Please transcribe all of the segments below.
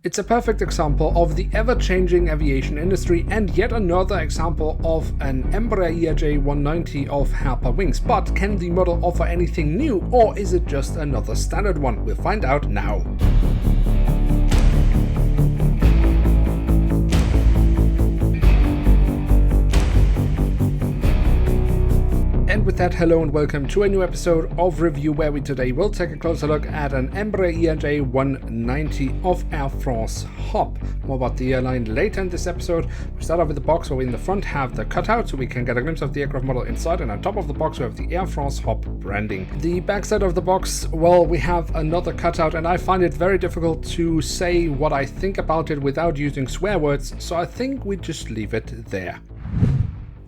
It's a perfect example of the ever-changing aviation industry and yet another example of an Embraer ERJ-190 of Herpa Wings. But can the model offer anything new, or is it just another standard one? We'll find out now. And with that, hello and welcome to a new episode of Review, where we today will take a closer look at an Embraer ERJ-190 of Air France Hop. More about the airline later in this episode. We start off with the box where we in the front have the cutout so we can get a glimpse of the aircraft model inside, and on top of the box we have the Air France Hop branding. The backside of the box, well, we have another cutout, and I find it very difficult to say what I think about it without using swear words, so I think we just leave it there.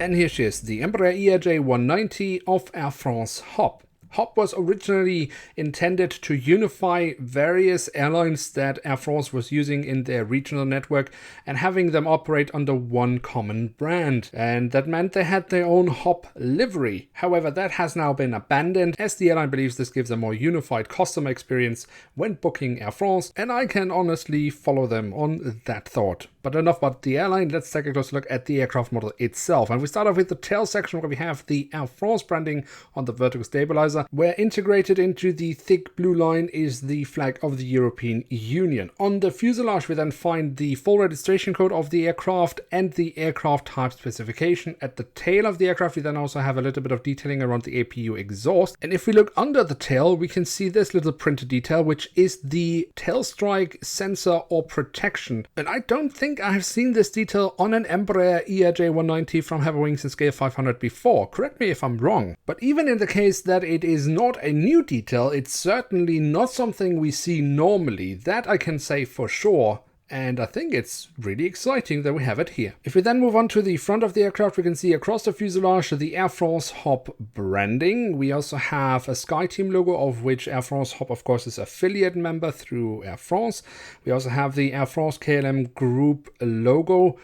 And here she is, the Embraer ERJ-190 of Air France Hop. Hop was originally intended to unify various airlines that Air France was using in their regional network and having them operate under one common brand. And that meant they had their own Hop livery. However, that has now been abandoned, as the airline believes this gives a more unified customer experience when booking Air France, and I can honestly follow them on that thought. But enough about the airline, let's take a closer look at the aircraft model itself. And we start off with the tail section where we have the Air France branding on the vertical stabilizer, where integrated into the thick blue line is the flag of the European Union. On the fuselage we then find the full registration code of the aircraft and the aircraft type specification. At the tail of the aircraft we then also have a little bit of detailing around the APU exhaust. And if we look under the tail, we can see this little printed detail, which is the tail strike sensor or protection. And I don't think I have seen this detail on an Embraer ERJ-190 from Herpa Wings in scale 500 before. Correct me if I'm wrong. But even in the case that it is not a new detail, it's certainly not something we see normally. That I can say for sure. And I think it's really exciting that we have it here. If we then move on to the front of the aircraft, we can see across the fuselage the Air France Hop branding. We also have a SkyTeam logo, of which Air France Hop, of course, is affiliate member through Air France. We also have the Air France KLM Group logo.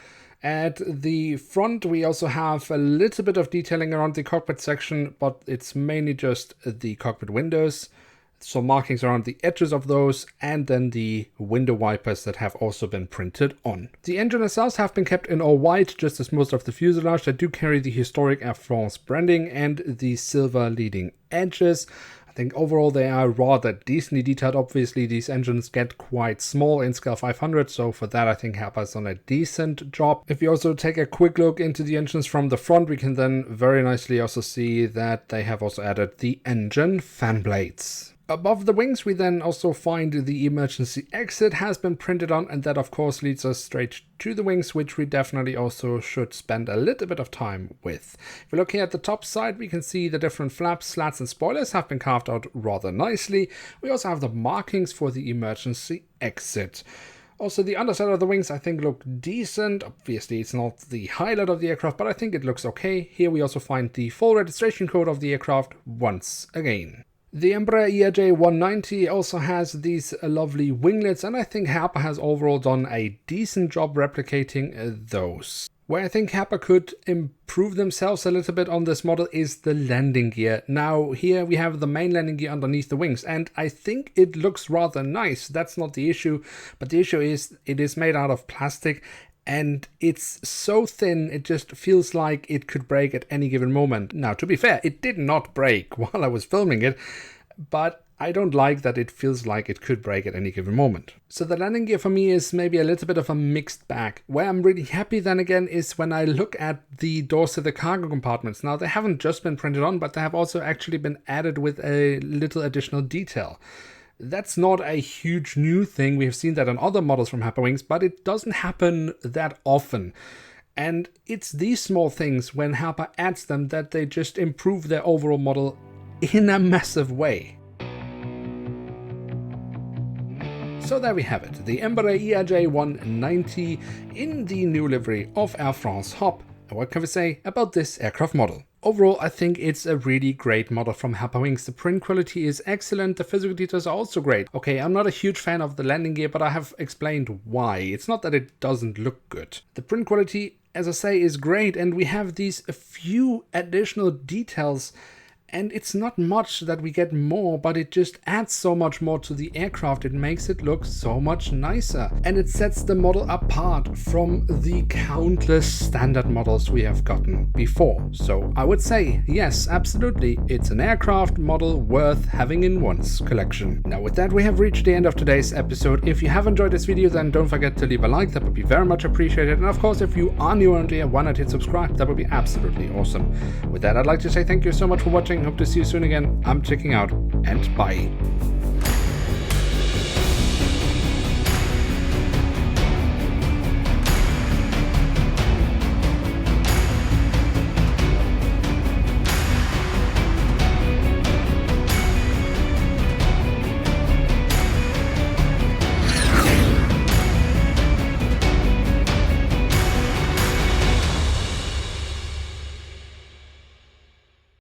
At the front, we also have a little bit of detailing around the cockpit section, but it's mainly just the cockpit windows. Some markings around the edges of those, and then the window wipers that have also been printed on. The engine nacelles have been kept in all white, just as most of the fuselage. They do carry the historic Air France branding and the silver leading edges. I think overall they are rather decently detailed. Obviously these engines get quite small in scale 500, so for that I think Herpa's done a decent job. If you also take a quick look into the engines from the front, we can then very nicely also see that they have also added the engine fan blades. Above the wings we then also find the emergency exit has been printed on, and that of course leads us straight to the wings, which we definitely also should spend a little bit of time with. If we're looking at the top side, we can see the different flaps, slats and spoilers have been carved out rather nicely. We also have the markings for the emergency exit. Also, the underside of the wings I think look decent. Obviously it's not the highlight of the aircraft, but I think it looks okay. Here we also find the full registration code of the aircraft once again. The Embraer ERJ-190 also has these lovely winglets, and I think Herpa has overall done a decent job replicating those. Where I think Herpa could improve themselves a little bit on this model is the landing gear. Now here we have the main landing gear underneath the wings, and I think it looks rather nice. That's not the issue, but the issue is it is made out of plastic. And it's so thin, it just feels like it could break at any given moment. Now, to be fair, it did not break while I was filming it, but I don't like that it feels like it could break at any given moment. So the landing gear for me is maybe a little bit of a mixed bag. Where I'm really happy then again is when I look at the doors to the cargo compartments. Now, they haven't just been printed on, but they have also actually been added with a little additional detail. That's not a huge new thing. We have seen that on other models from Herpa Wings, but it doesn't happen that often. And it's these small things, when Herpa adds them, that they just improve their overall model in a massive way. So there we have it, the Embraer ERJ-190 in the new livery of Air France Hop. And what can we say about this aircraft model? Overall, I think it's a really great model from Herpa Wings. The print quality is excellent, the physical details are also great. Okay, I'm not a huge fan of the landing gear, but I have explained why. It's not that it doesn't look good. The print quality, as I say, is great, and we have these few additional details And it's not much that we get more, but it just adds so much more to the aircraft. It makes it look so much nicer. And it sets the model apart from the countless standard models we have gotten before. So I would say, yes, absolutely, it's an aircraft model worth having in one's collection. Now with that, we have reached the end of today's episode. If you have enjoyed this video, then don't forget to leave a like. That would be very much appreciated. And of course, if you are new around here, why not hit subscribe? That would be absolutely awesome. With that, I'd like to say thank you so much for watching. Hope to see you soon again. I'm checking out, and bye.